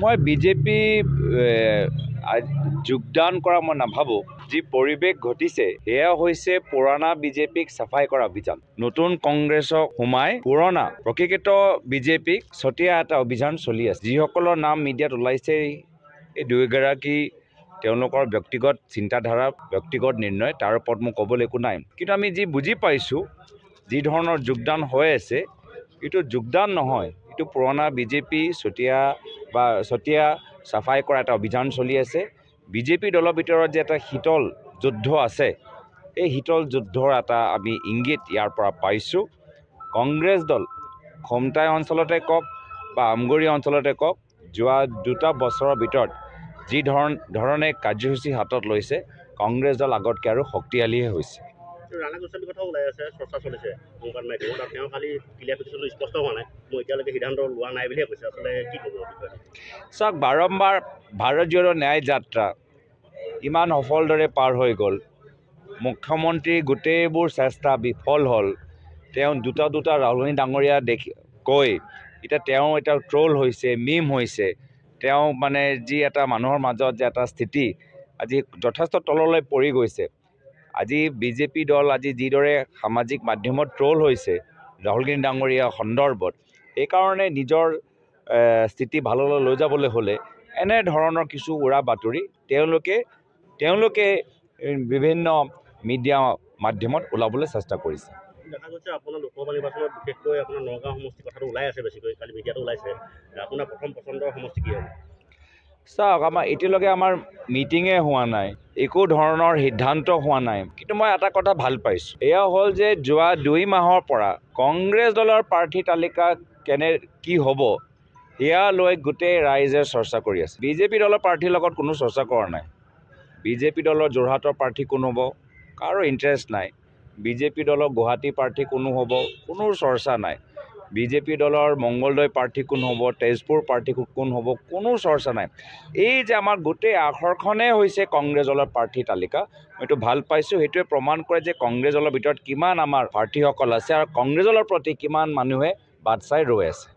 মই বিজেপি যোগদান কৰা মই নাভাবোঁ। যি পৰিৱেশ ঘটিছে সেয়া হৈছে পুৰণা বিজেপিক চাফাই কৰা অভিযান। নতুন কংগ্ৰেছক সোমাই পুৰণা প্ৰকৃত বিজেপিক ছটিয়া এটা অভিযান চলি আছে। যিসকলৰ নাম মিডিয়াত ওলাইছে এই দুয়োগৰাকী তেওঁলোকৰ ব্যক্তিগত চিন্তাধাৰা, ব্যক্তিগত নিৰ্ণয়, তাৰ ওপৰত মোক ক'বলৈ একো নাই। কিন্তু আমি যি বুজি পাইছোঁ, যি ধৰণৰ যোগদান হৈ আছে, এইটো যোগদান নহয়, এইটো পুৰণা বিজেপি ছটিয়া চাফাই কৰা এটা অভিযান চলি আছে। বিজেপি দলৰ ভিতৰত যে এটা শীতল যুদ্ধ আছে, এই শীতল যুদ্ধৰ এটা আমি ইংগিত ইয়াৰ পৰা পাইছোঁ। কংগ্ৰেছ দল খমটাই অঞ্চলতে কওক বা আমগুৰি অঞ্চলতে কওক, যোৱা 2টা বছৰৰ ভিতৰত যি ধৰণে কাৰ্যসূচী হাতত লৈছে, কংগ্ৰেছ দল আগতকৈ আৰু শক্তিশালীহে হৈছে। ৰাণা গোস্বামীৰ কথা ওলাই আছে, চৰ্চা চলিছে সংবাদ মাধ্যমত, আৰু তেওঁ খালি ক্লিয়াৰ পিটিশ্যনটো স্পষ্ট হোৱা নাই। মই এতিয়ালৈকে সিদ্ধান্ত লোৱা নাই বুলিয়ে কৈছে। আচলতে কি ক'ব বিষয়টো? চাওক, বাৰম্বাৰ ভাৰত জোড়ো ন্যায় যাত্ৰা ইমান সফলদৰে পাৰ হৈ গ'ল, মুখ্যমন্ত্ৰী গোটেইবোৰ চেষ্টা বিফল হ'ল। তেওঁ দুটা ৰাহুল গান্ধী ডাঙৰীয়া কৈ এতিয়া তেওঁ এটা ট্ৰল হৈছে, মিম হৈছে। তেওঁ মানে যি এটা মানুহৰ মাজত যে এটা স্থিতি আজি যথেষ্ট তললৈ পৰি গৈছে। আজি বিজেপি দল আজি যিদৰে সামাজিক মাধ্যমত ট্ৰল হৈছে ৰাহুল গান্ধী ডাঙৰীয়া সন্দৰ্ভত, সেইকাৰণে নিজৰ স্থিতি ভাললৈ লৈ যাবলৈ হ'লে এনেধৰণৰ কিছু উৰা বাতৰি তেওঁলোকে বিভিন্ন মিডিয়া মাধ্যমত ওলাবলৈ চেষ্টা কৰিছে। দেখা গৈছে আপোনাৰ লোকসভা নিৰ্বাচনত বিশেষকৈ আপোনাৰ নগাঁও সমষ্টিৰ কথাটো ওলাই আছে বেছিকৈ, কালি মিডিয়াটো ওলাইছে। আপোনাৰ প্ৰথম পচন্দৰ সমষ্টি কি হ'ব? চাওক, এতিয়ালৈকে আমাৰ মিটিঙে হোৱা নাই, একো ধৰণৰ সিদ্ধান্ত হোৱা নাই। কিন্তু মই এটা কথা ভাল পাইছোঁ, এয়া হ'ল যে যোৱা 2 মাহৰ পৰা কংগ্ৰেছ দলৰ প্ৰাৰ্থী তালিকা কি হ'ব সেয়া লৈ গোটেই ৰাইজে চৰ্চা কৰি আছে। বিজেপি দলৰ প্ৰাৰ্থীৰ লগত কোনো চৰ্চা কৰা নাই। বিজেপি দলৰ যোৰহাটৰ প্ৰাৰ্থী কোন হ'ব, কাৰো ইণ্টাৰেষ্ট নাই। বিজেপি দলৰ গুৱাহাটী প্ৰাৰ্থী কোনো হ'ব, কোনো চৰ্চা নাই। বিজেপি দলৰ মংগলদৈ প্ৰাৰ্থী কোন হ'ব, তেজপুৰ প্ৰাৰ্থী কোন হ'ব, কোনো চৰ্চা নাই। এই যে আমাৰ গোটেই আকৰ্ষণে হৈছে কংগ্ৰেছ দলৰ প্ৰাৰ্থী তালিকা, মই এইটো ভাল পাইছোঁ। সেইটোৱে প্ৰমাণ কৰে যে কংগ্ৰেছ দলৰ ভিতৰত কিমান আমাৰ প্ৰাৰ্থীসকল আছে আৰু কংগ্ৰেছ দলৰ প্ৰতি কিমান মানুহে বাট চাই ৰৈ আছে।